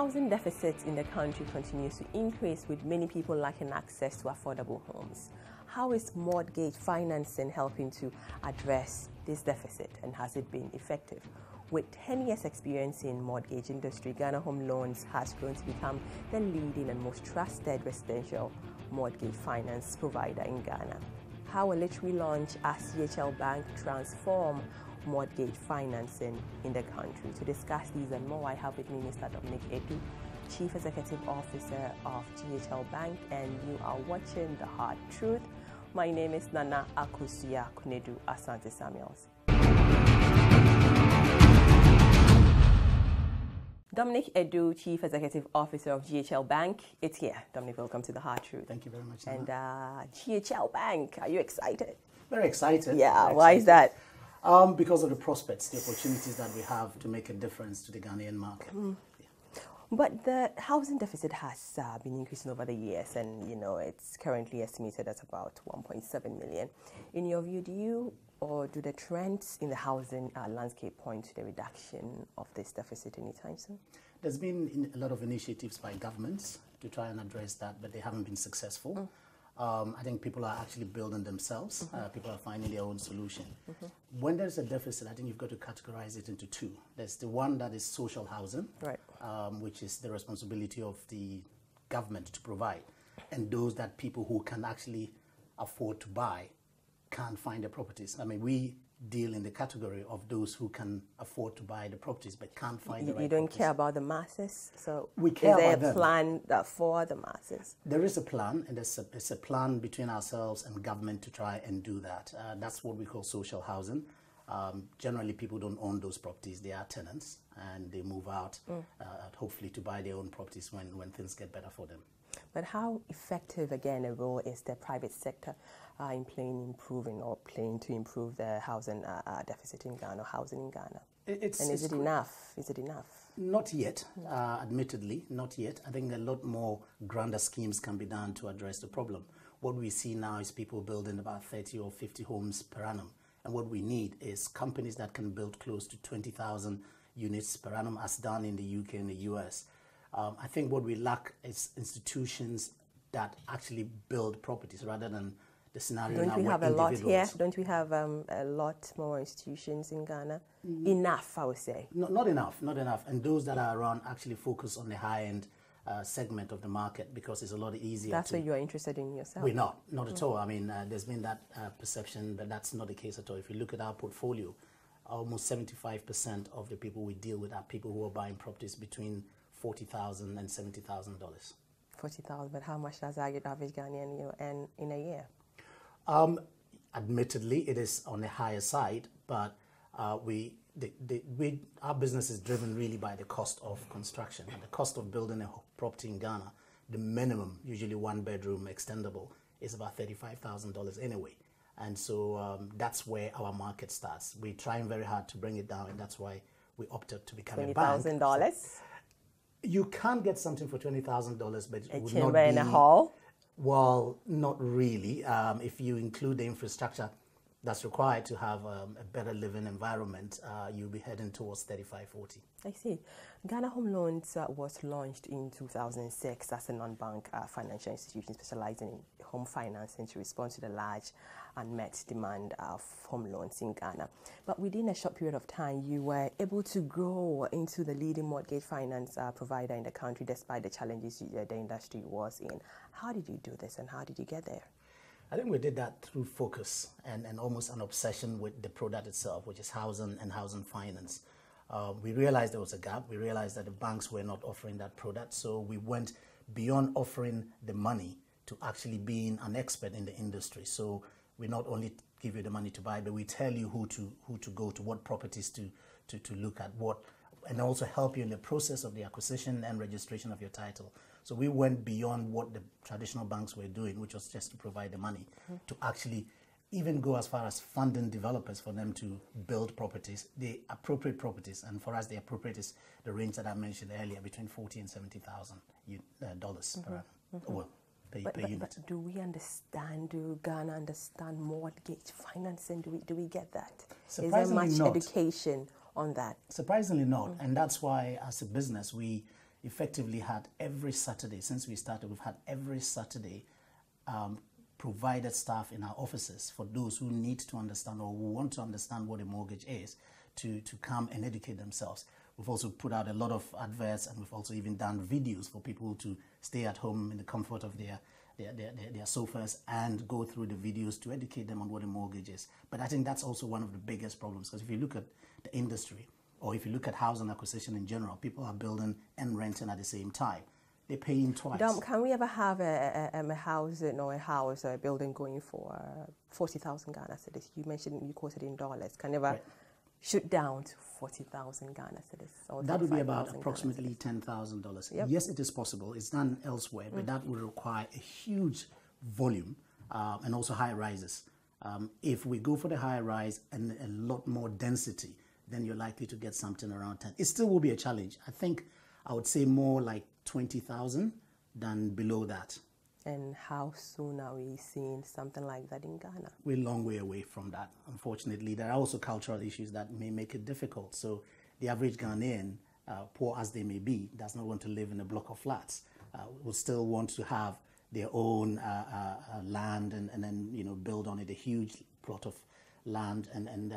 housing deficit in the country continues to increase, with many people lacking access to affordable homes. How is mortgage financing helping to address this deficit, and has it been effective? With 10 years experience in mortgage industry, Ghana Home Loans has grown to become the leading and most trusted residential mortgage finance provider in Ghana. How will it relaunch as GHL Bank transform mortgage financing in the country? To discuss these and more, I have with me Mr. Dominic Adu, Chief Executive Officer of GHL Bank, and you are watching The Hard Truth. My name is Nana Akusuya Kunedu Asante Samuels. Dominic Adu, Chief Executive Officer of GHL Bank. It's here. Dominic, welcome to The Hard Truth. Thank you very much, Nana. And GHL Bank, are you excited? Very excited. Yeah, very why excited. is that? Because of the prospects, the opportunities that we have to make a difference to the Ghanaian market. Yeah. But the housing deficit has been increasing over the years, and it's currently estimated at about 1.7 million. In your view, do the trends in the housing landscape point to the reduction of this deficit anytime soon? There's been a lot of initiatives by governments to try and address that, but they haven't been successful. I think people are actually building themselves. People are finding their own solution. When there's a deficit, I think you've got to categorize it into two. There's the one that is social housing, right, which is the responsibility of the government to provide, and those that people who can actually afford to buy can't find the properties. I mean, we deal in the category of those who can afford to buy the properties but can't find the right You don't properties. care about the masses? So we care is there about a plan for the masses? There is a plan, and it's a plan between ourselves and government to try and do that. That's what we call social housing. Generally, people don't own those properties. They are tenants, and they move out, hopefully to buy their own properties when things get better for them. But how effective, again, a role is the private sector in playing to improve the housing deficit in Ghana, housing in Ghana? Is it enough? Is it enough? Not yet, admittedly, not yet. I think a lot more grander schemes can be done to address the problem. What we see now is people building about 30 or 50 homes per annum. And what we need is companies that can build close to 20,000 units per annum, as done in the UK and the US. I think what we lack is institutions that actually build properties rather than the scenario now. Don't we have a lot here? Don't we have a lot more institutions in Ghana? Enough, I would say. Not enough, not enough. And those that are around actually focus on the high-end segment of the market, because it's a lot easier. That's what you're interested in yourself? We're not at all. I mean, there's been that perception, but that's not the case at all. If you look at our portfolio, almost 75% of the people we deal with are people who are buying properties between $40,000 and $70,000. $40,000, but how much does the average Ghanaian earn in a year? Admittedly, it is on the higher side, but our business is driven really by the cost of construction. And the cost of building a property in Ghana, the minimum, usually one bedroom extendable, is about $35,000 anyway. And so that's where our market starts. We're trying very hard to bring it down, and that's why we opted to become a bank. $20,000? You can get something for $20,000, but it would chamber not be in a hall? Well, not really. If you include the infrastructure that's required to have a better living environment, you'll be heading towards 35, 40. I see. Ghana Home Loans was launched in 2006 as a non-bank financial institution specializing in home financing to respond to the large unmet demand of home loans in Ghana. But within a short period of time, you were able to grow into the leading mortgage finance provider in the country despite the challenges the industry was in. How did you do this, and how did you get there? I think we did that through focus and almost an obsession with the product itself, which is housing and housing finance. We realized there was a gap. We realized that the banks were not offering that product. So we went beyond offering the money to actually being an expert in the industry. So we not only give you the money to buy, but we tell you who to go to, what properties to look at, and also help you in the process of the acquisition and registration of your title. So we went beyond what the traditional banks were doing, which was just to provide the money, to actually even go as far as funding developers for them to build properties, the appropriate properties. And for us, the appropriate is the range that I mentioned earlier, between $40,000 and $70,000 per unit. But do we understand, do Ghana understand mortgage financing? Do we get that? Is there much education on that? Surprisingly not. And that's why, as a business, we effectively had every Saturday, since we started, we've had every Saturday provided staff in our offices for those who need to understand or who want to understand what a mortgage is to come and educate themselves. We've also put out a lot of adverts, and we've also even done videos for people to stay at home in the comfort of their sofas and go through the videos to educate them on what a mortgage is. But I think that's also one of the biggest problems, because if you look at the industry, or if you look at housing acquisition in general, people are building and renting at the same time. They're paying twice. Dom, can we ever have a house or a building going for 40,000 Ghana cedis? You mentioned, you quoted in dollars. Can you ever shoot down to 40,000 Ghana cedis? That would be about approximately $10,000. Yep. Yes, it is possible. It's done elsewhere, but that would require a huge volume and also high rises. If we go for the high rise and a lot more density, then you're likely to get something around 10. It still will be a challenge. I think I would say more like 20,000 than below that. And how soon are we seeing something like that in Ghana? We're a long way away from that, unfortunately. There are also cultural issues that may make it difficult. So the average Ghanaian, poor as they may be, does not want to live in a block of flats. Will still want to have their own land and then, you know, build on it a huge plot of land and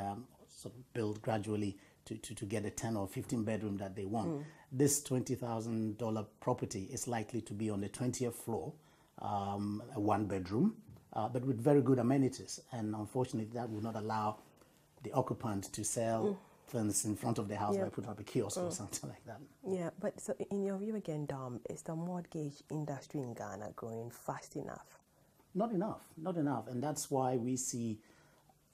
sort of build gradually to get a 10 or 15 bedroom that they want. This $20,000 property is likely to be on the 20th floor, a one bedroom, but with very good amenities. And unfortunately, that would not allow the occupant to sell things in front of the house by putting up a kiosk or something like that. Yeah, but so in your view again, Dom, is the mortgage industry in Ghana growing fast enough? Not enough, not enough. And that's why we see,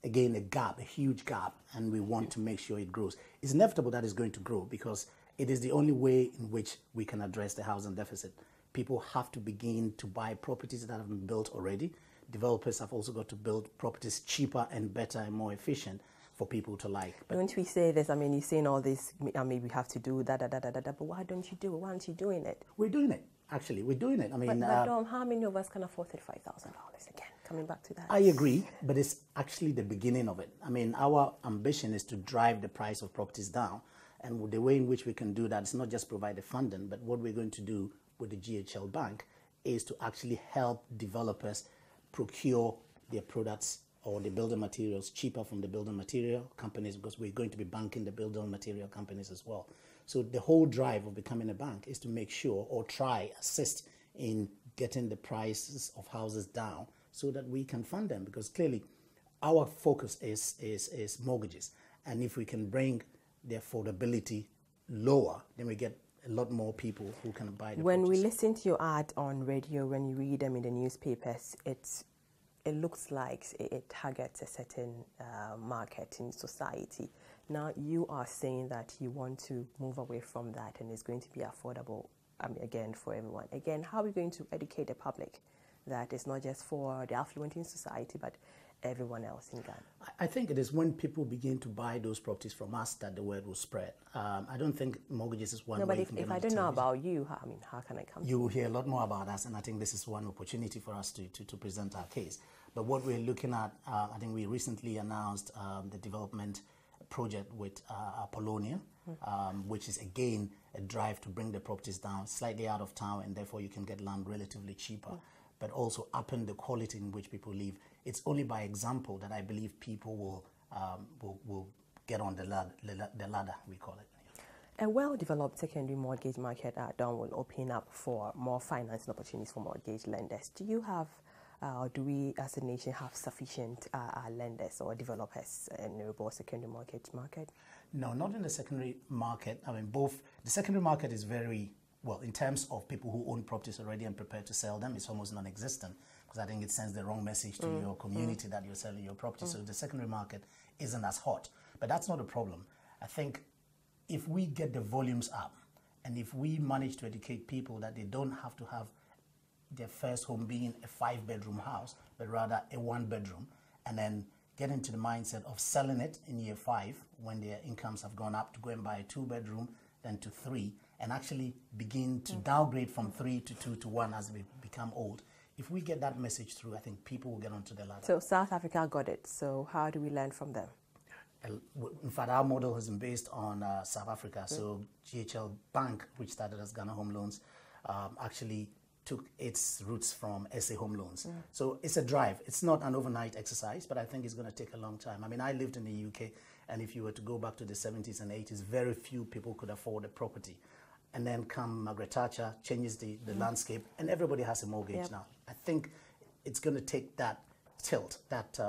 again, a gap, a huge gap, and we want to make sure it grows. It's inevitable that it's going to grow because it is the only way in which we can address the housing deficit. People have to begin to buy properties that have been built already. Developers have also got to build properties cheaper and better and more efficient for people to like. But don't we say this? I mean, you're saying all this, I mean, we have to do that, but why don't you do it? Why aren't you doing it? We're doing it, actually. We're doing it. I mean, but Dom, how many of us can afford $35,000 again? Coming back to that. I agree, but it's actually the beginning of it. I mean, our ambition is to drive the price of properties down. And the way in which we can do that is not just provide the funding, but what we're going to do with the GHL Bank is to actually help developers procure their products or the building materials cheaper from the building material companies, because we're going to be banking the building material companies as well. So the whole drive of becoming a bank is to make sure or assist in getting the prices of houses down so that we can fund them, because clearly our focus is mortgages. And if we can bring the affordability lower, then we get a lot more people who can buy the When properties. we listen to your ad on radio, when you read them in the newspapers, it looks like it targets a certain market in society. Now you are saying that you want to move away from that and it's going to be affordable, again, for everyone. Again, how are we going to educate the public that it's not just for the affluent in society, but everyone else in Ghana? I think it is when people begin to buy those properties from us that the word will spread. I don't think mortgages is one way. No, but you can if get on I the don't know television. about you, how can I come? You will hear a lot more about us, and I think this is one opportunity for us to present our case. But what we're looking at, I think we recently announced the development project with Apollonia, which is again a drive to bring the properties down slightly out of town, and therefore you can get land relatively cheaper, but also upping the quality in which people live. It's only by example that I believe people will get on the ladder, we call it. A well-developed secondary mortgage market Don will open up for more financing opportunities for mortgage lenders. Do you have, do we as a nation have sufficient lenders or developers in the robust secondary mortgage market? No, not in the secondary market. I mean, the secondary market is very, well, in terms of people who own properties already and prepared to sell them, it's almost non-existent, because I think it sends the wrong message to your community that you're selling your property. So the secondary market isn't as hot. But that's not a problem. I think if we get the volumes up and if we manage to educate people that they don't have to have their first home being a 5-bedroom house, but rather a 1-bedroom, and then get into the mindset of selling it in year 5 when their incomes have gone up to go and buy a 2-bedroom, then to 3, and actually begin to downgrade from 3 to 2 to 1 as they become old. If we get that message through, I think people will get onto the ladder. So South Africa got it. So how do we learn from them? In fact, our model has been based on South Africa. So GHL Bank, which started as Ghana Home Loans, actually took its roots from SA Home Loans. So it's a drive. It's not an overnight exercise, but I think it's going to take a long time. I mean, I lived in the UK, and if you were to go back to the 70s and 80s, very few people could afford a property. And then come Margaret Thatcher, changes the landscape, and everybody has a mortgage now. I think it's going to take that tilt, that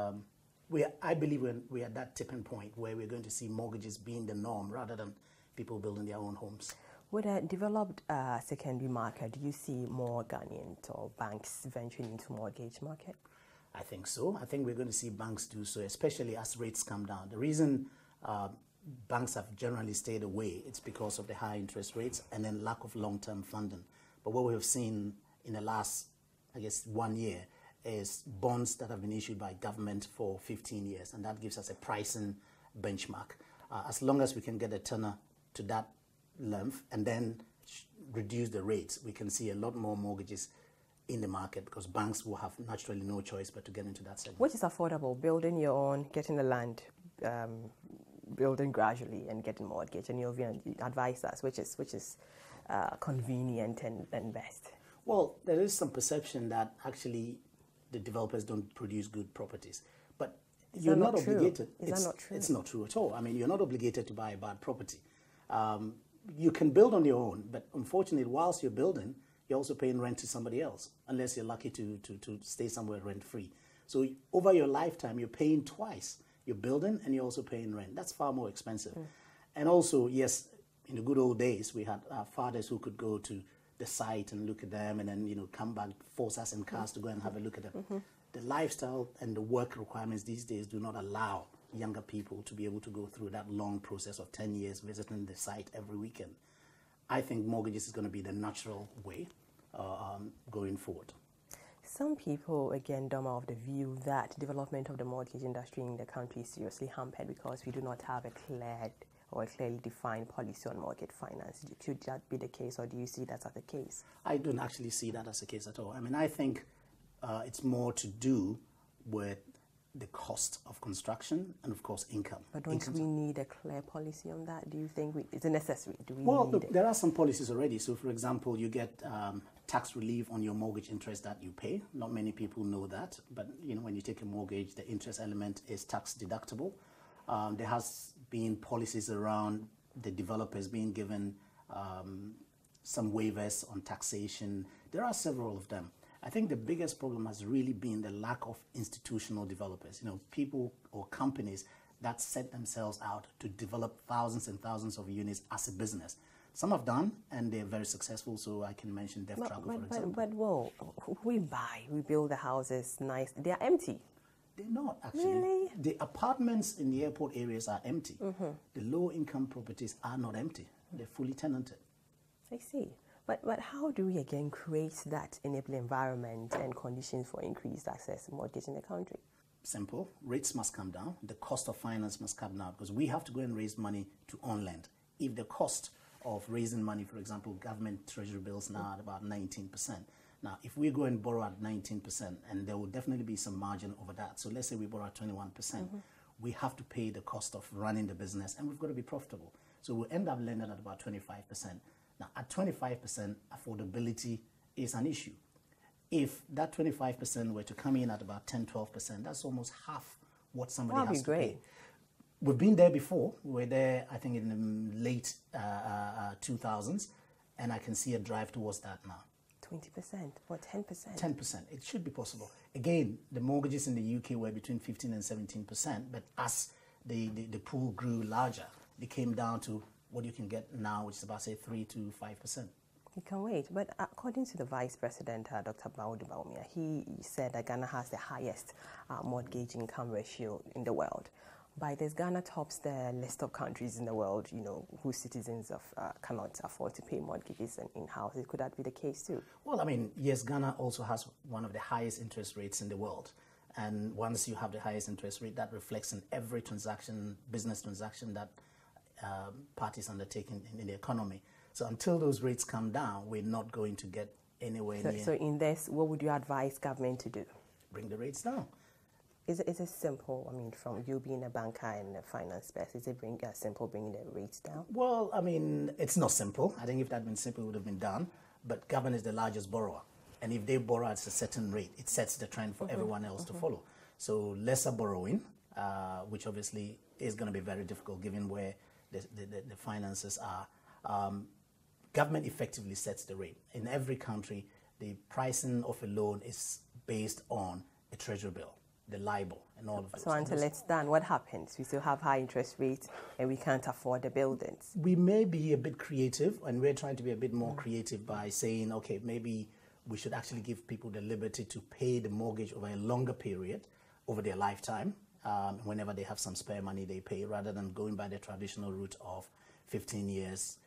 I believe we're at that tipping point where we're going to see mortgages being the norm rather than people building their own homes. With a developed secondary market, do you see more Ghanaians or banks venturing into mortgage market? I think so. I think we're going to see banks do so, especially as rates come down. The reason banks have generally stayed away, it's because of the high interest rates and then lack of long-term funding. But what we have seen in the last, I guess, 1 year is bonds that have been issued by government for 15 years, and that gives us a pricing benchmark. As long as we can get a tenor to that length and then reduce the rates, we can see a lot more mortgages in the market because banks will have naturally no choice but to get into that segment. Which is affordable? Building your own, getting the land, building gradually and getting mortgage, and you'll advise us which is convenient and best. Well, there is some perception that actually the developers don't produce good properties, but you're not obligated. Is that not true? It's not true at all. I mean, you're not obligated to buy a bad property. You can build on your own, but unfortunately, whilst you're building, you're also paying rent to somebody else, unless you're lucky to stay somewhere rent-free. So over your lifetime, you're paying twice. You're building and you're also paying rent. That's far more expensive. And also, yes, in the good old days, we had fathers who could go to the site and look at them and then, come back, force us in cars to go and have a look at them. The lifestyle and the work requirements these days do not allow younger people to be able to go through that long process of 10 years visiting the site every weekend. I think mortgages is going to be the natural way going forward. Some people, again, Dom, are of the view that development of the mortgage industry in the country is seriously hampered because we do not have a clearly defined policy on mortgage finance. Should that be the case, or do you see that as the case? I don't actually see that as the case at all. I mean, I think it's more to do with the cost of construction and, of course, income. But don't we need a clear policy on that? Do you think is it necessary? Do we well, need look, it? There are some policies already. So, for example, you get tax relief on your mortgage interest that you pay. Not many people know that, but when you take a mortgage, the interest element is tax deductible. There has been policies around the developers being given some waivers on taxation. There are several of them. I think the biggest problem has really been the lack of institutional developers, people or companies that set themselves out to develop thousands and thousands of units as a business. Some have done, and they're very successful, so I can mention Def Trago, for example. But we build the houses nice. They are empty. They're not, actually. Really? The apartments in the airport areas are empty. The low-income properties are not empty. They're fully tenanted. I see. But how do we, again, create that enabling environment and conditions for increased access to mortgage in the country? Simple. Rates must come down. The cost of finance must come down because we have to go and raise money to on-lend. If the cost of raising money, for example, government treasury bills now at about 19%. Now, if we go and borrow at 19%, and there will definitely be some margin over that. So let's say we borrow at 21%. We have to pay the cost of running the business, and we've got to be profitable. So we'll end up lending at about 25%. Now, at 25%, affordability is an issue. If that 25% were to come in at about 10, 12%, that's almost half what somebody has to pay. We've been there before. We were there, I think, in the late 2000s, and I can see a drive towards that now. 20% or 10%? 10%. It should be possible. Again, the mortgages in the UK were between 15 and 17%, but as the pool grew larger, it came down to what you can get now, which is about, say, 3 to 5%. You can wait. But according to the Vice President, Dr. Adu, he said that Ghana has the highest mortgage income ratio in the world. By this, Ghana tops the list of countries in the world, whose citizens cannot afford to pay mortgages in houses. Could that be the case too? Well, I mean, yes, Ghana also has one of the highest interest rates in the world. And once you have the highest interest rate, that reflects in every transaction, business transaction that parties undertake in the economy. So until those rates come down, we're not going to get anywhere near. So in this, what would you advise government to do? Bring the rates down. Is it simple? I mean, from you being a banker and a finance person, is it simple bringing the rates down? Well, I mean, it's not simple. I think if that had been simple, it would have been done. But government is the largest borrower. And if they borrow at a certain rate, it sets the trend for everyone else to follow. So lesser borrowing, which obviously is going to be very difficult given where the finances are. Government effectively sets the rate. In every country, the pricing of a loan is based on a treasury bill, the LIBOR, and all of those. So until it's done, what happens? We still have high interest rates and we can't afford the buildings. We may be a bit creative, and we're trying to be a bit more creative by saying, okay, maybe we should actually give people the liberty to pay the mortgage over a longer period, over their lifetime. Whenever they have some spare money, they pay, rather than going by the traditional route of 15 years,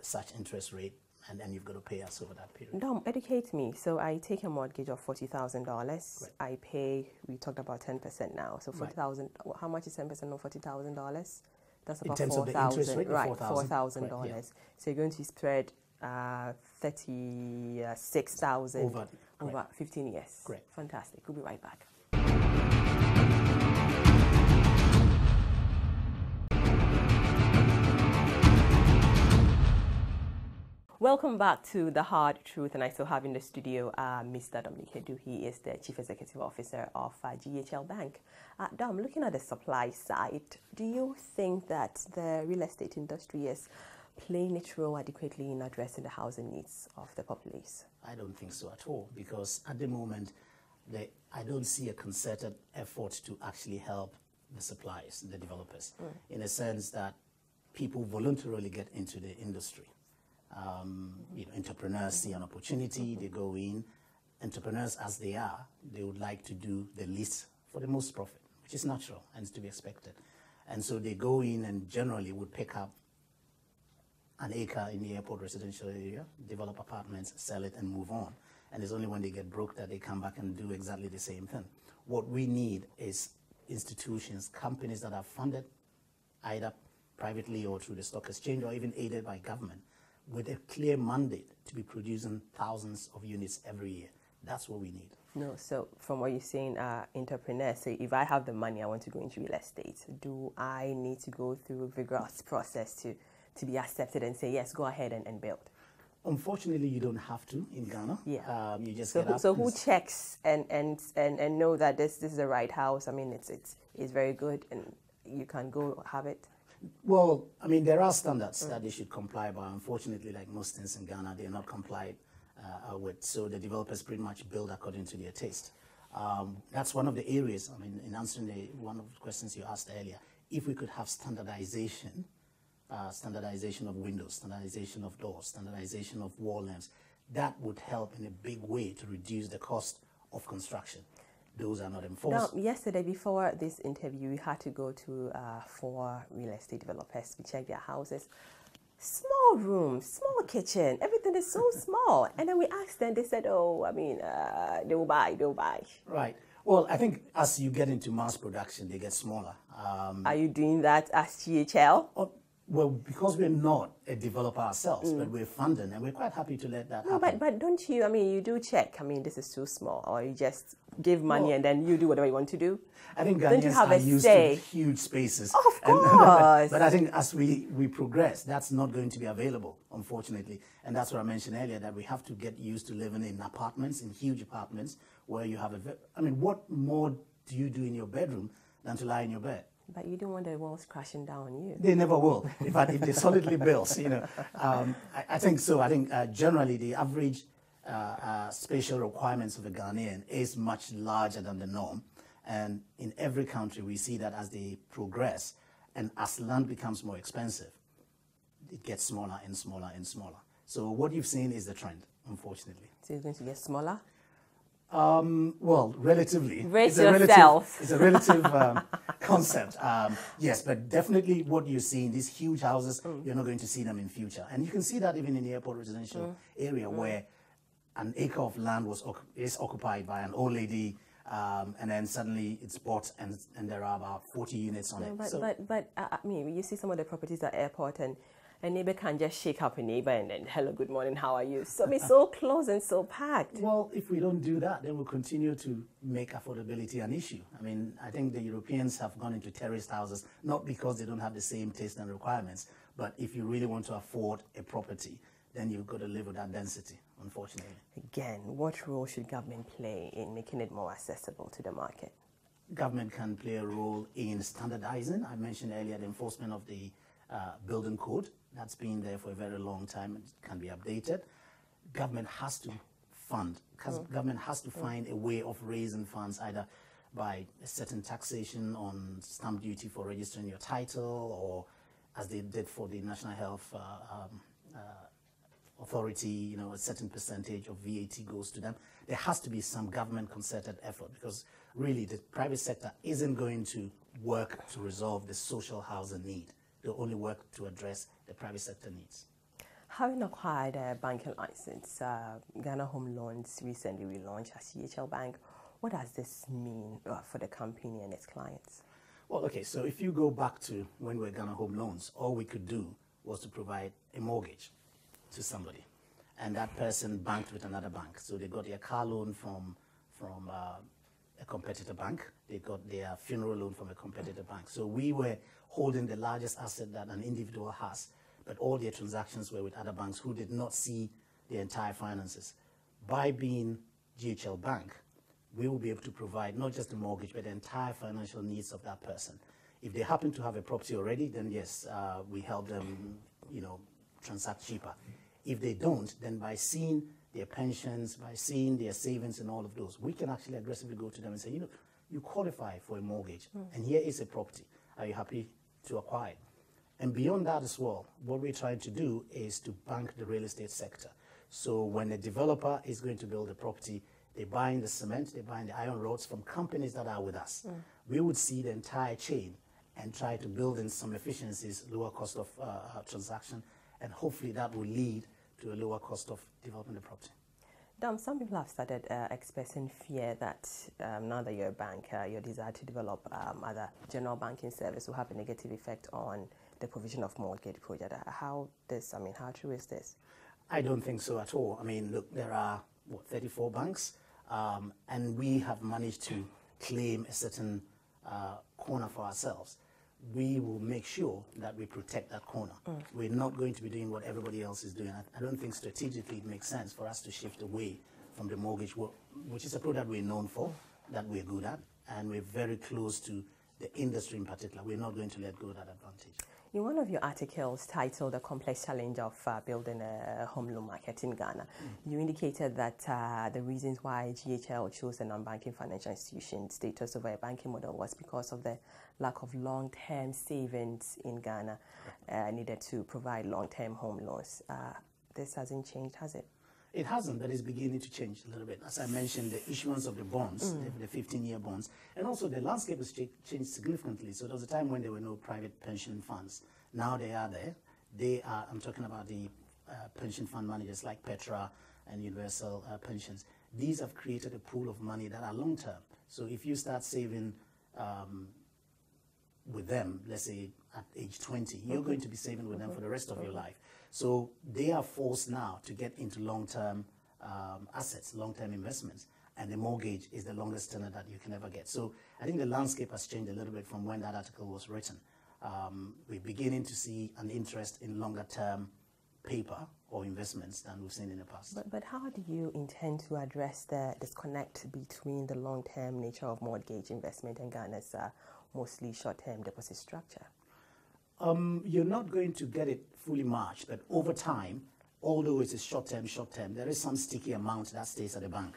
such interest rate, and then you've got to pay us over that period. Dom, educate me. So I take a mortgage of $40,000. I pay, we talked about 10% now. So 40,000, how much is 10% of $40,000? That's about $4,000. Right, $4,000. Yeah. So you're going to spread 36,000 over 15 years. Great. Fantastic. We'll be right back. Welcome back to The Hard Truth, and I still have in the studio Mr. Dominic Adu. He is the Chief Executive Officer of GHL Bank. Dom, looking at the supply side, do you think that the real estate industry is playing its role adequately in addressing the housing needs of the populace? I don't think so at all, because at the moment, I don't see a concerted effort to actually help the suppliers, the developers, in a sense that people voluntarily get into the industry. Entrepreneurs see an opportunity, they go in. Entrepreneurs, as they are, they would like to do the least for the most profit, which is natural and is to be expected. And so they go in and generally would pick up an acre in the airport residential area, develop apartments, sell it, and move on. And it's only when they get broke that they come back and do exactly the same thing. What we need is institutions, companies that are funded either privately or through the stock exchange or even aided by government, with a clear mandate to be producing thousands of units every year. That's what we need. No, so from what you're saying, entrepreneurs say, if I have the money, I want to go into real estate. Do I need to go through a vigorous process to be accepted and say, yes, go ahead and build? Unfortunately, you don't have to in Ghana. Yeah. You just get up. So who checks and know that this is the right house? I mean, it's very good and you can go have it. Well, I mean, there are standards that they should comply by. Unfortunately, like most things in Ghana, they're not complied with. So the developers pretty much build according to their taste. That's one of the areas, I mean, in answering one of the questions you asked earlier, if we could have standardization of windows, standardization of doors, standardization of wall lengths, that would help in a big way to reduce the cost of construction. Those are not enforced. Now, yesterday, before this interview, we had to go to 4 real estate developers to check their houses. Small rooms, small kitchen, everything is so small. And then we asked them, they said, oh, I mean, they'll buy. Right. Well, I think as you get into mass production, they get smaller. Are you doing that as GHL? Well, because we're not a developer ourselves, but we're funding, and we're quite happy to let that happen. But don't you, I mean, you do check, I mean, this is too small, or you just give money and then you do whatever you want to do? I think Ghanaians are used to huge spaces. Of course. But I think as we progress, that's not going to be available, unfortunately. And that's what I mentioned earlier, that we have to get used to living in apartments, in huge apartments, where you have I mean, what more do you do in your bedroom than to lie in your bed? But you don't want the walls crashing down on you. They never will. In fact, if they're solidly built, I think so. I think generally the average spatial requirements of a Ghanaian is much larger than the norm. And in every country, we see that as they progress, and as land becomes more expensive, it gets smaller and smaller and smaller. So what you've seen is the trend, unfortunately. So it's going to get smaller? Well, relatively. Brace yourself. It's a relative concept. Yes, but definitely what you're seeing, these huge houses, you're not going to see them in future. And you can see that even in the airport residential area where an acre of land is occupied by an old lady, and then suddenly it's bought and there are about 40 units on it. But I mean, you see some of the properties at airport and A neighbor can just shake up a neighbor and then, hello, good morning, how are you? So it's so close and so packed. Well, if we don't do that, then we'll continue to make affordability an issue. I mean, I think the Europeans have gone into terraced houses, not because they don't have the same taste and requirements, but if you really want to afford a property, then you've got to live with that density, unfortunately. Again, what role should government play in making it more accessible to the market? Government can play a role in standardizing. I mentioned earlier the enforcement of the building code. That's been there for a very long time. It can be updated. Government has to fund. Government has to find a way of raising funds, either by a certain taxation on stamp duty for registering your title, or as they did for the National Health Authority, you know, a certain percentage of VAT goes to them. There has to be some government concerted effort, because really the private sector isn't going to work to resolve the social housing need. They'll only work to address the private sector needs. Having acquired a banking license, Ghana Home Loans recently relaunched as CHL Bank. What does this mean for the company and its clients? Well, okay, so if you go back to when we were Ghana Home Loans, all we could do was to provide a mortgage to somebody, and that person banked with another bank. So they got their car loan from a competitor bank. They got their funeral loan from a competitor bank. So we were holding the largest asset that an individual has, but all their transactions were with other banks who did not see the entire finances. By being GHL Bank, we will be able to provide not just the mortgage, but the entire financial needs of that person. If they happen to have a property already, then yes, we help them, you know, transact cheaper. If they don't, then by seeing their pensions, by seeing their savings and all of those, we can actually aggressively go to them and say, you know, you qualify for a mortgage, and here is a property. Are you happy to acquire it? And beyond that as well, what we're trying to do is to bank the real estate sector. So when a developer is going to build a property, they're buying the cement, they're buying the iron rods from companies that are with us. We would see the entire chain and try to build in some efficiencies, lower cost of transaction, and hopefully that will lead to a lower cost of developing the property. Dom, some people have started expressing fear that now that you're a bank, your desire to develop other general banking service will have a negative effect on the provision of mortgage project. How true is this? I don't think so at all. I mean, look, there are, 34 banks, and we have managed to claim a certain corner for ourselves. We will make sure that we protect that corner. We're not going to be doing what everybody else is doing. I don't think strategically it makes sense for us to shift away from the mortgage, which is a product we're known for, that we're good at, and we're very close to the industry in particular. We're not going to let go of that advantage. In one of your articles titled The Complex Challenge of Building a Home Loan Market in Ghana, you indicated that the reasons why GHL chose a non-banking financial institution status over a banking model was because of the lack of long-term savings in Ghana needed to provide long-term home loans. This hasn't changed, has it? It hasn't, but it's beginning to change a little bit. As I mentioned, the issuance of the bonds, the 15-year bonds, and also the landscape has changed significantly. So there was a time when there were no private pension funds. Now they are there. They are, I'm talking about the pension fund managers like Petra and Universal Pensions. These have created a pool of money that are long-term. So if you start saving with them, let's say at age 20, you're going to be saving with them for the rest of your life. So they are forced now to get into long-term assets, long-term investments, and the mortgage is the longest tenor that you can ever get. So I think the landscape has changed a little bit from when that article was written. We're beginning to see an interest in longer-term paper or investments than we've seen in the past. But how do you intend to address the disconnect between the long-term nature of mortgage investment and Ghana's mostly short-term deposit structure? You're not going to get it fully matched, but over time, although it's a short-term, there is some sticky amount that stays at the bank.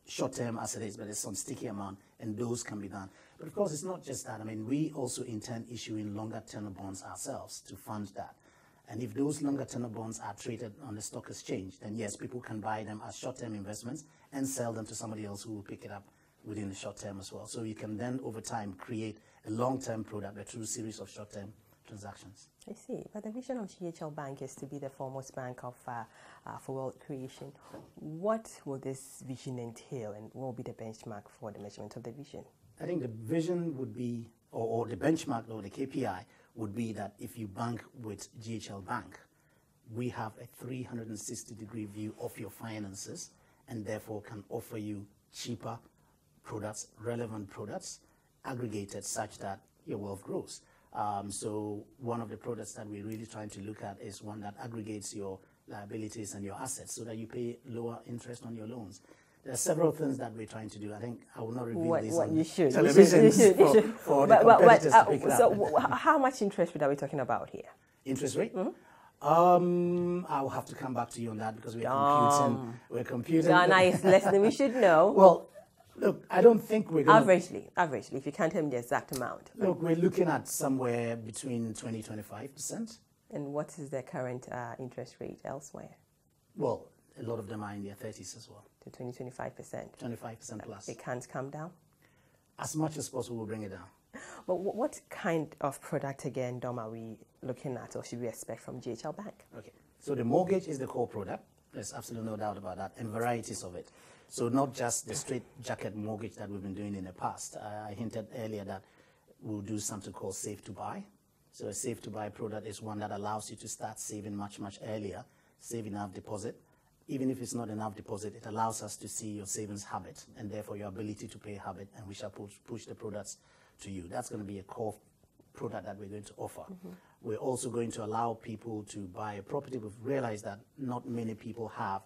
Short-term as it is, but there's some sticky amount, and those can be done. But of course, it's not just that. I mean, we also intend issuing longer tenor bonds ourselves to fund that. And if those longer tenor bonds are traded on the stock exchange, then yes, people can buy them as short-term investments and sell them to somebody else who will pick it up within the short term as well. So you can then, over time, create a long-term product, a true series of short-term transactions. I see. But the vision of GHL Bank is to be the foremost bank for wealth creation. What will this vision entail, and what will be the benchmark for the measurement of the vision? I think the vision would be, or the benchmark or the KPI would be that if you bank with GHL Bank, we have a 360-degree view of your finances and therefore can offer you cheaper products, relevant products, aggregated such that your wealth grows. So one of the products that we're really trying to look at is one that aggregates your liabilities and your assets so that you pay lower interest on your loans. There are several things that we're trying to do. I think I will not reveal this on television for the competitors to pick it up. So how much interest rate are we talking about here? Interest rate? I'll have to come back to you on that because we're computing. Ghana is less than we should know. Well, look, I don't think we're going Averagely, if you can't tell me the exact amount. Look, we're looking at somewhere between 20-25%. And what is the current interest rate elsewhere? Well, a lot of them are in their 30s as well. To 20-25%. 25% plus. It can't come down? As much as possible, we'll bring it down. But what kind of product, again, Dom, are we looking at or should we expect from GHL Bank? Okay, so the mortgage is the core product. There's absolutely no doubt about that, and varieties of it. So not just the straight jacket mortgage that we've been doing in the past. I hinted earlier that we'll do something called Save to Buy. So a Save to Buy product is one that allows you to start saving much, much earlier, save enough deposit. Even if it's not enough deposit, it allows us to see your savings habit and therefore your ability to pay habit, and we shall push the products to you. That's going to be a core product that we're going to offer. We're also going to allow people to buy a property. We've realized that not many people have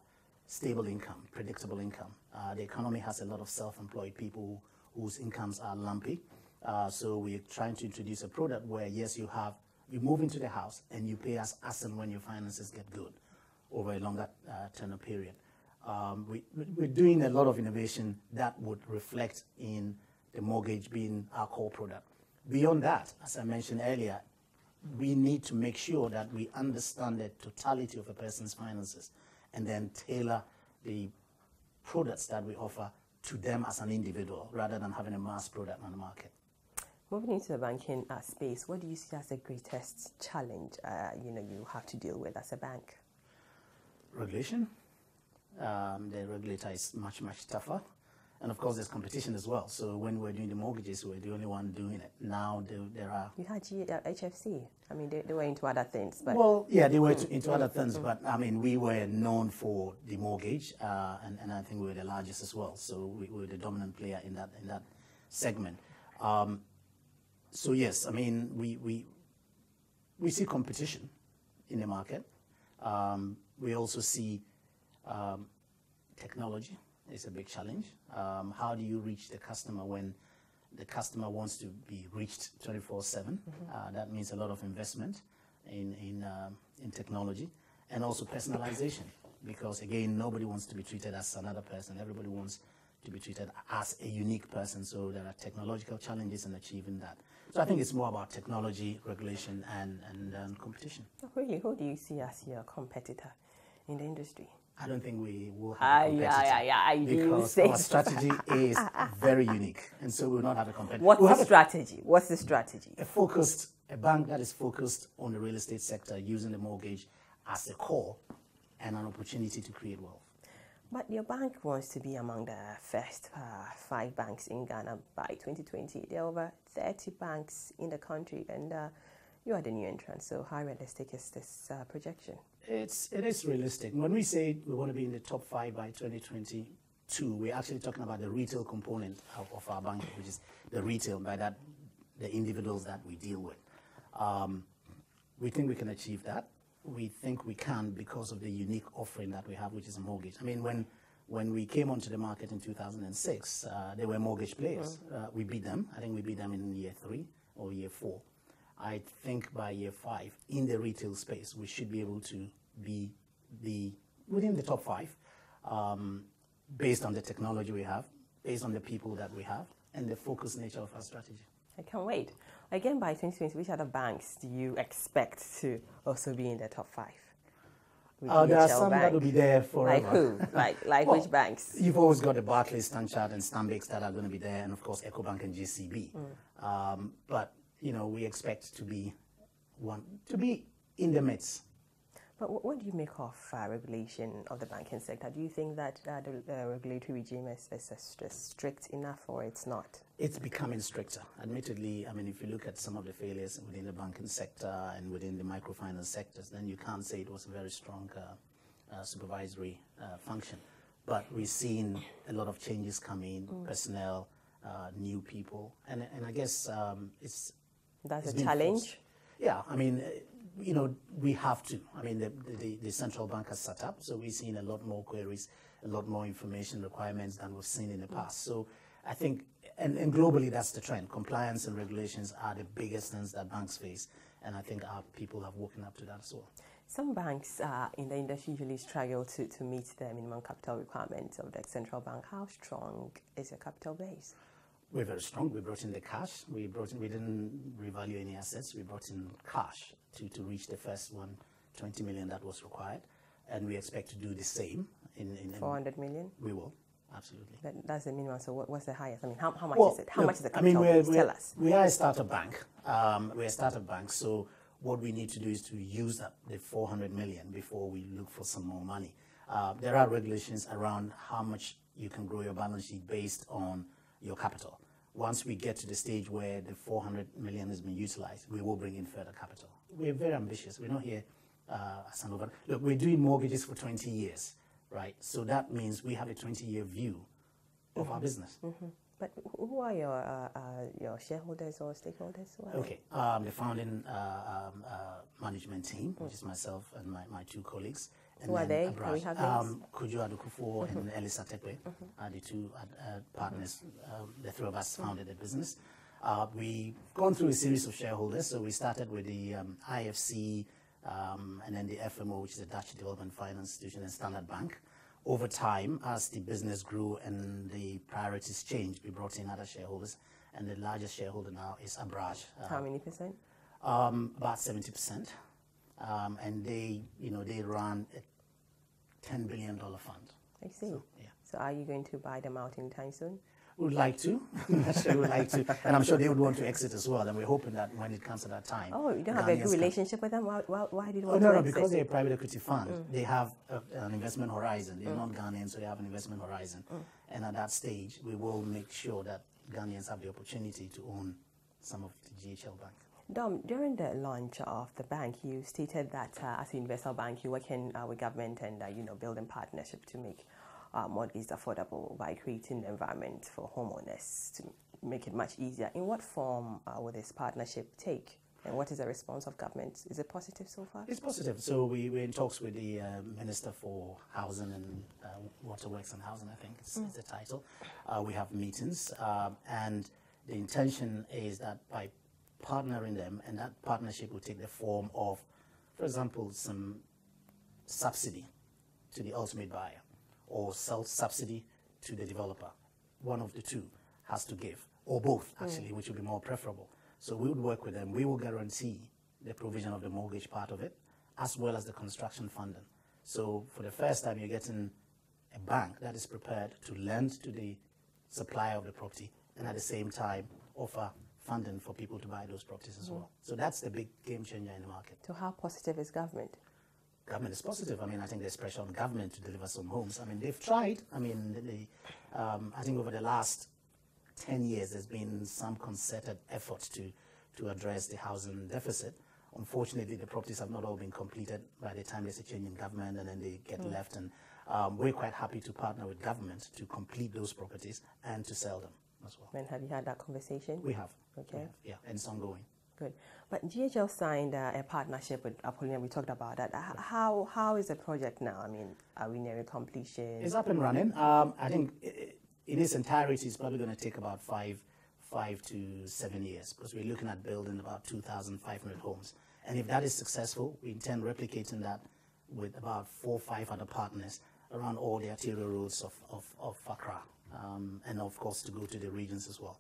stable income, predictable income. The economy has a lot of self-employed people whose incomes are lumpy. So we're trying to introduce a product where, yes, you move into the house and you pay us as and when your finances get good over a longer tenure period. We're doing a lot of innovation that would reflect in the mortgage being our core product. Beyond that, as I mentioned earlier, we need to make sure that we understand the totality of a person's finances and then tailor the products that we offer to them as an individual rather than having a mass product on the market. Moving into the banking space, what do you see as the greatest challenge you have to deal with as a bank? Regulation. The regulator is much, much tougher. And of course, there's competition as well. So when we're doing the mortgages, we're the only one doing it. Now there are... You had HFC. I mean, they were into other things. But well, yeah, they were into other things. But, I mean, we were known for the mortgage, and I think we were the largest as well. So we were the dominant player in that segment. So, yes, I mean, we see competition in the market. We also see technology is a big challenge. How do you reach the customer when the customer wants to be reached 24/7? That means a lot of investment in technology and also personalization, because again, nobody wants to be treated as another person. Everybody wants to be treated as a unique person. So there are technological challenges in achieving that. So I think it's more about technology, regulation, and competition. Really, who do you see as your competitor in the industry? I don't think we will have a competitor because our strategy is very unique, and so we will not have a competitor. What's the strategy? What's the strategy? A bank that is focused on the real estate sector, using the mortgage as a core and an opportunity to create wealth. But your bank wants to be among the first 5 banks in Ghana by 2020. There are over 30 banks in the country, and you are the new entrant. So how realistic is this projection? It is realistic. When we say we want to be in the top 5 by 2022, we're actually talking about the retail component of our bank, which is the retail, by that, the individuals that we deal with. We think we can achieve that. We think we can because of the unique offering that we have, which is a mortgage. I mean, when we came onto the market in 2006, they were mortgage players. We beat them. I think we beat them in year 3 or year 4. I think by year 5, in the retail space, we should be able to be within the top 5, based on the technology we have, based on the people that we have, and the focused nature of our strategy. I can't wait. Again, by 2020, which other banks do you expect to also be in the top 5? There are some that will be there forever. Like who? Like well, which banks? You've always got the Barclays, Stanchart, and Stanbics that are going to be there, and of course EcoBank and GCB. But we expect to be in the midst. But what do you make of regulation of the banking sector? Do you think that the regulatory regime is strict enough, or it's not? It's becoming stricter. Admittedly, I mean, if you look at some of the failures within the banking sector and within the microfinance sectors, then you can't say it was a very strong supervisory function. But we've seen a lot of changes coming, personnel, new people, and I guess that's a challenge. Forced. Yeah, I mean, you know, we have to. I mean, the central bank has set up, so we've seen a lot more queries, a lot more information requirements than we've seen in the past. So I think, and globally, that's the trend. Compliance and regulations are the biggest things that banks face, and I think our people have woken up to that as well. Some banks in the industry usually struggle to meet the minimum capital requirements of the central bank. How strong is your capital base? We're very strong. We brought in the cash. We didn't revalue any assets. We brought in cash to reach the first 20 million that was required. And we expect to do the same in 400 million? We will, absolutely. That's the minimum. So what's the highest? I mean, how much is it? How look, much is the capital base? Tell us. We are a startup bank. We're a startup bank. So what we need to do is to use the 400 million before we look for some more money. There are regulations around how much you can grow your balance sheet based on your capital. Once we get to the stage where the 400 million has been utilized, we will bring in further capital. We're very ambitious. We're not here as an over. Look, we're doing mortgages for 20 years, right? So that means we have a 20-year view of our business. But who are your shareholders or stakeholders? Okay, the founding management team, which is myself and my two colleagues. And who are they? Kuju Adu and Elisa Tekwe are the two partners. The three of us founded the business. We've gone through a series of shareholders. So we started with the IFC and then the FMO, which is the Dutch Development Finance Institution, and Standard Bank. Over time, as the business grew and the priorities changed, we brought in other shareholders, and the largest shareholder now is Abraj. How many percent? About 70%, and they run a $10 billion fund. I see. So, yeah. So are you going to buy them out anytime soon? We would like to. We would like to, and I'm sure they would want to exit as well. And we're hoping that when it comes to that time. Oh, you don't have a good relationship with them? Why did you want to exit? exit? Because they're a private equity fund. They have an investment horizon. They're not Ghanaian, so they have an investment horizon. And at that stage, we will make sure that Ghanaians have the opportunity to own some of the GHL Bank. Dom, during the launch of the bank, you stated that as a universal bank, you're working with government and building partnership to make mortgages affordable by creating the environment for homeowners to make it much easier. In what form will this partnership take? And what is the response of government? Is it positive so far? It's positive. So we're in talks with the Minister for Housing and Waterworks and Housing, I think is the title. We have meetings, and the intention is that by partnering them, and that partnership will take the form of, for example, some subsidy to the ultimate buyer, or subsidy to the developer. One of the two has to give, or both actually, which would be more preferable. So we would work with them. We will guarantee the provision of the mortgage part of it, as well as the construction funding. So for the first time, you're getting a bank that is prepared to lend to the supplier of the property, and at the same time offer funding for people to buy those properties as well. So that's the big game changer in the market. So how positive is government? Government is positive. I mean, I think there's pressure on government to deliver some homes. I mean, they've tried. I mean, I think over the last 10 years, there's been some concerted efforts to address the housing deficit. Unfortunately, the properties have not all been completed by the time there's a change in government, and then they get left. And we're quite happy to partner with government to complete those properties and to sell them as well. And have you had that conversation? We have. Okay. We have, yeah, and it's ongoing. Good. But GHL signed a partnership with Apollinaire. We talked about that. How is the project now? I mean, are we nearing completion? It's up and running. I think in its entirety, it's probably going to take about 5 to 7 years, because we're looking at building about 2,500 homes. And if that is successful, we intend replicating that with about 4 or 5 other partners around all the arterial roads of Accra, and of course to go to the regions as well.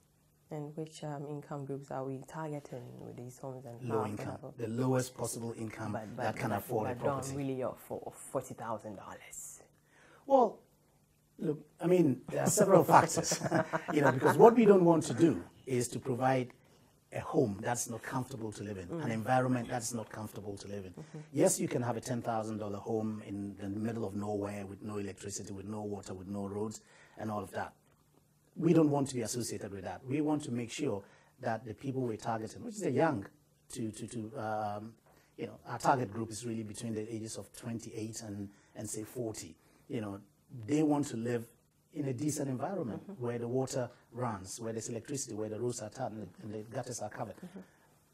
And which income groups are we targeting with these homes? And low income, the lowest possible income that can afford a property. But really for $40,000. Well, look, I mean, there are several factors, because what we don't want to do is to provide a home that's not comfortable to live in, an environment that's not comfortable to live in. Yes, you can have a $10,000 home in the middle of nowhere with no electricity, with no water, with no roads, and all of that. We don't want to be associated with that. We want to make sure that the people we're targeting, which is the young, our target group is really between the ages of 28 and say 40. They want to live in a decent environment where the water runs, where there's electricity, where the roads are tarred and the gutters are covered.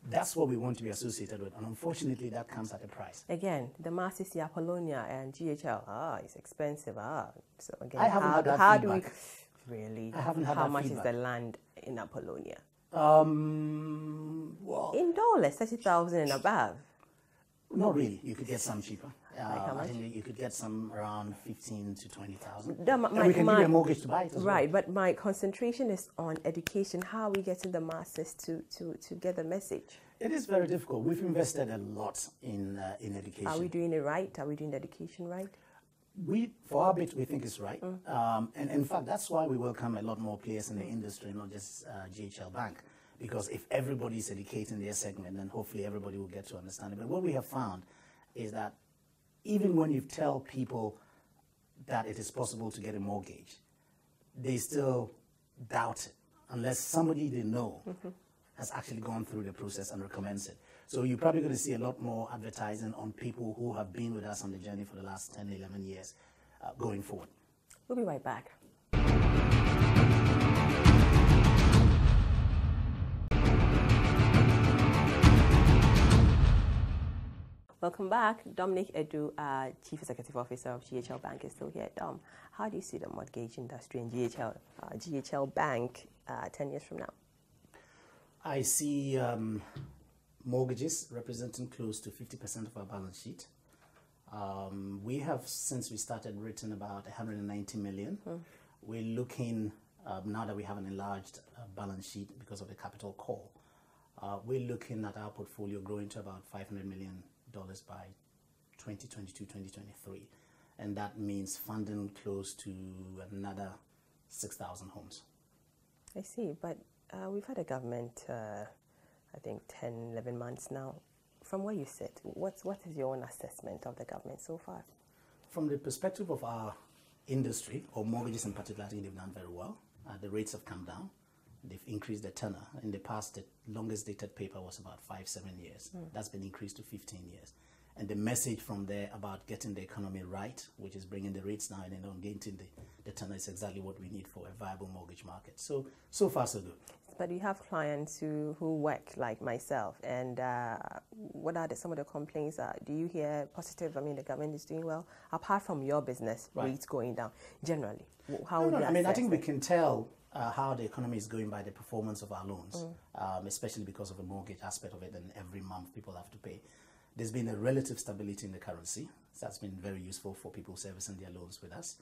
That's what we want to be associated with, and unfortunately that comes at a price. Again, the masses, the Apollonia and GHL, it's expensive. So again, I haven't had that how feedback. do we really? I haven't had how that much feedback. is the land in Apollonia? Well, In dollars, 30,000 and above. not really. You could get some cheaper. Like how much? I think you could get some around 15 to 20,000. No, And we can give you a mortgage to buy it as well. Right, but my concentration is on education. How are we getting the masses to get the message? It is very difficult. We've invested a lot in education. Are we doing it right? Are we doing the education right? For our bit, we think it's right. And in fact, that's why we welcome a lot more players in the industry, not just GHL Bank. Because if everybody is educating their segment, then hopefully everybody will get to understand it. But what we have found is that even when you tell people that it is possible to get a mortgage, they still doubt it unless somebody they know has actually gone through the process and recommends it. So you're probably going to see a lot more advertising on people who have been with us on the journey for the last 10, 11 years going forward. We'll be right back. Welcome back. Dominic Adu, Chief Executive Officer of GHL Bank, is still here. Dom, how do you see the mortgage industry in GHL Bank 10 years from now? I see mortgages representing close to 50% of our balance sheet. We have, since we started, written about 190 million. We're looking, now that we have an enlarged balance sheet because of the capital call, we're looking at our portfolio growing to about $500 million by 2022, 2023. And that means funding close to another 6,000 homes. I see, but we've had a government, I think, 10, 11 months now. From where you sit, what is your own assessment of the government so far? From the perspective of our industry, or mortgages in particular, I think they've done very well. The rates have come down. They've increased the tenor. In the past, the longest dated paper was about 5-7 years. That's been increased to 15 years. And the message from there about getting the economy right, which is bringing the rates down and then getting the tenor, is exactly what we need for a viable mortgage market. So far, so good. But you have clients who work like myself, and what are some of the complaints? Do you hear positive? I mean, the government is doing well, apart from your business rates going down. Generally, how would you assess I think we it? can tell how the economy is going by the performance of our loans, especially because of the mortgage aspect of it, and every month people have to pay. There's been a relative stability in the currency, so that's been very useful for people servicing their loans with us.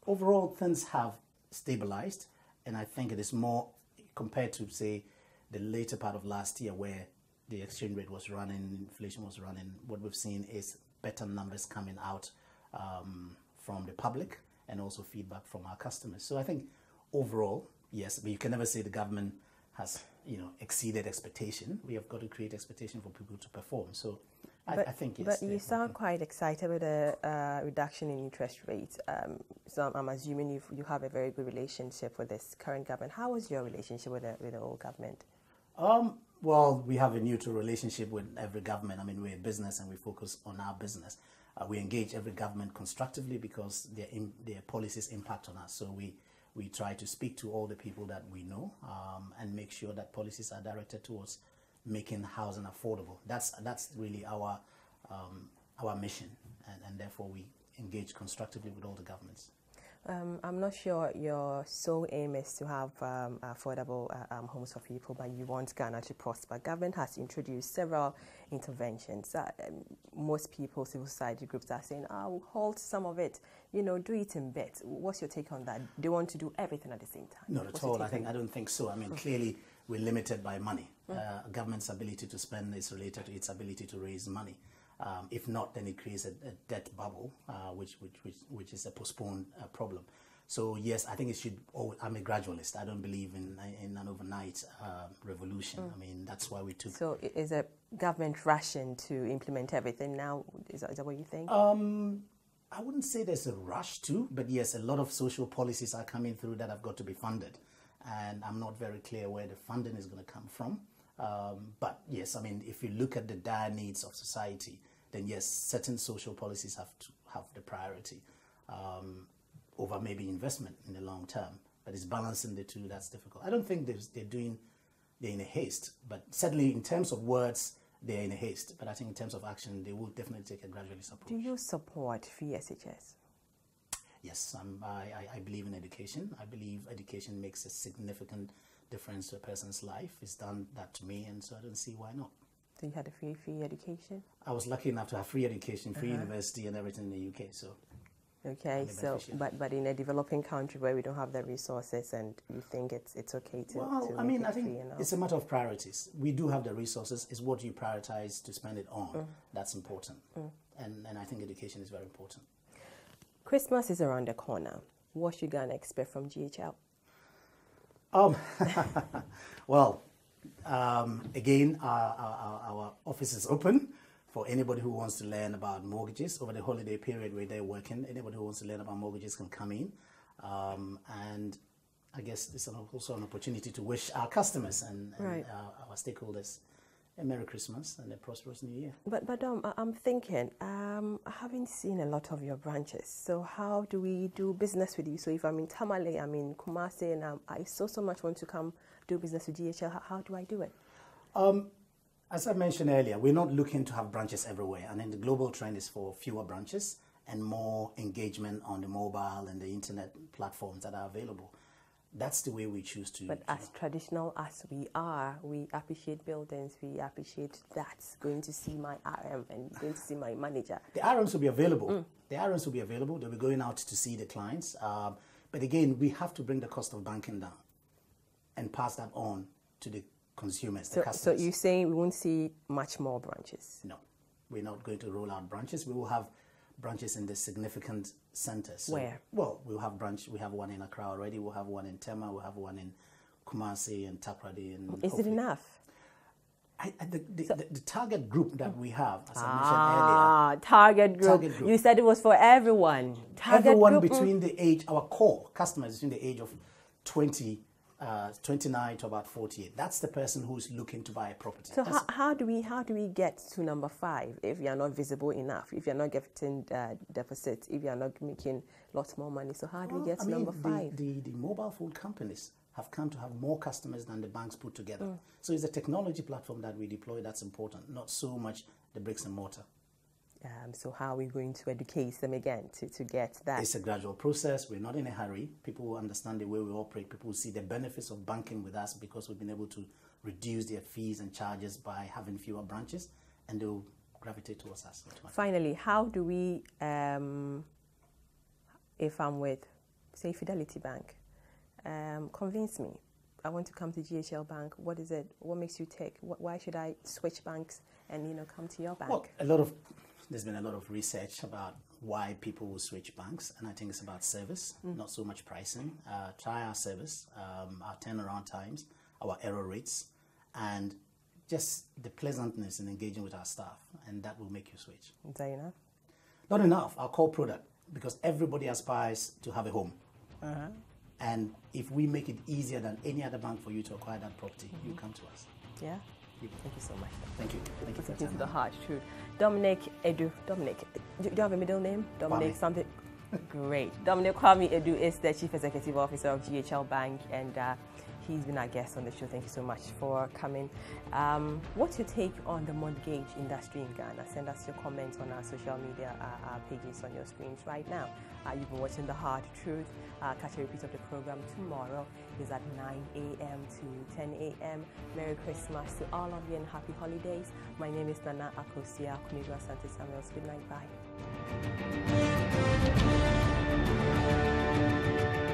Overall, things have stabilized, and I think it is more compared to, say, the later part of last year where the exchange rate was running, inflation was running. What we've seen is better numbers coming out from the public and also feedback from our customers. So I think overall, yes, but you can never say the government has exceeded expectation. We have got to create expectation for people to perform. So I think yes. But you sound quite excited with a reduction in interest rates. So I'm assuming you have a very good relationship with this current government. How is your relationship with the old government? Well, we have a neutral relationship with every government. I mean, we're a business and we focus on our business. We engage every government constructively because their policies impact on us. So we try to speak to all the people that we know and make sure that policies are directed towards making housing affordable. That's really our mission, and therefore we engage constructively with all the governments. I'm not sure your sole aim is to have affordable homes for people, but you want Ghana to prosper. Government has introduced several interventions. Most people, civil society groups, are saying, we'll halt some of it, do it in bits. What's your take on that? They want to do everything at the same time? Not at all. I don't think so. I mean, clearly we're limited by money. A government's ability to spend is related to its ability to raise money. If not, then it creates a debt bubble, which is a postponed problem. So yes, I think it should. I'm a gradualist. I don't believe in an overnight revolution. I mean, that's why we took. So is a government rushing to implement everything now? Is that what you think? I wouldn't say there's a rush to, but yes, a lot of social policies are coming through that have got to be funded, and I'm not very clear where the funding is going to come from. But yes, I mean, if you look at the dire needs of society, then yes, certain social policies have to have the priority over maybe investment in the long term. But it's balancing the two that's difficult. I don't think they're in a haste, but certainly in terms of words, they're in a haste. But I think in terms of action, they will definitely take a gradualist approach. Do you support free SHS? Yes, I believe in education. I believe education makes a significant difference to a person's life. It's done that to me, and so I don't see why not. So you had a free education? I was lucky enough to have free education, free university, and everything in the UK. So, okay. So, but in a developing country where we don't have the resources, and you think it's okay to? Well, I mean, I think it's a matter of priorities. We do have the resources. It's what you prioritize to spend it on that's important, and I think education is very important. Christmas is around the corner. What should Ghana expect from GHL? Well, again, our office is open for anybody who wants to learn about mortgages over the holiday period where they're working. Anybody who wants to learn about mortgages can come in. And I guess it's also an opportunity to wish our customers and our stakeholders a Merry Christmas and a prosperous New Year. But I'm thinking, I haven't seen a lot of your branches. So how do we do business with you? So if I'm in Tamale, I'm in Kumasi, and I so much want to come do business with GHL, how do I do it? As I mentioned earlier, we're not looking to have branches everywhere. And then the global trend is for fewer branches and more engagement on the mobile and the internet platforms that are available. That's the way we choose to. But as traditional as we are, we appreciate buildings, we appreciate that. Going to see my RM and going to see my manager. The RMs will be available. The RMs will be available. They'll be going out to see the clients. But again, we have to bring the cost of banking down and pass that on to the consumers, the customers. So you're saying we won't see much more branches? No, we're not going to roll out branches. We will have branches in the significant centers. So, where? Well, we have one in Accra already. We'll have one in Tema. We'll have one in Kumasi and Takoradi. And is it enough? The target group that we have, as I mentioned earlier. Target group. You said it was for everyone. Everyone between the age, our core customers between the age of 29 to about 48. That's the person who's looking to buy a property. So how do we get to number 5 if you're not visible enough, if you're not getting deficits, if you're not making lots more money? So how do we get to number 5? The mobile phone companies have come to have more customers than the banks put together. So it's a technology platform that we deploy that's important, not so much the bricks and mortar. So how are we going to educate them again to get that? It's a gradual process. We're not in a hurry. People will understand the way we operate. People will see the benefits of banking with us because we've been able to reduce their fees and charges by having fewer branches, and they'll gravitate towards us. Finally, how do we, if I'm with, say, Fidelity Bank, convince me, I want to come to GHL Bank. What is it? What makes you tick? Why should I switch banks and come to your bank? Well, there's been a lot of research about why people will switch banks, and I think it's about service, not so much pricing. Try our service, our turnaround times, our error rates, and just the pleasantness in engaging with our staff, and that will make you switch. Is that enough? Not enough. Our core product, because everybody aspires to have a home. And if we make it easier than any other bank for you to acquire that property, you come to us. Yeah. Thank you so much. Thank you. Thank you for your time. The hard truth. Dominic Adu. Dominic, do you have a middle name? Dominic Kwame. Something? Great. Dominic Kwame Adu is the Chief Executive Officer of GHL Bank, and he's been our guest on the show. Thank you so much for coming. What's your take on the mortgage industry in Ghana? Send us your comments on our social media pages on your screens right now. You've been watching The Hard Truth. Catch a repeat of the program tomorrow. It's at 9 a.m. to 10 a.m. Merry Christmas to all of you and happy holidays. My name is Nana Akosia Kumigwa Santos Samuels. Good night. Bye.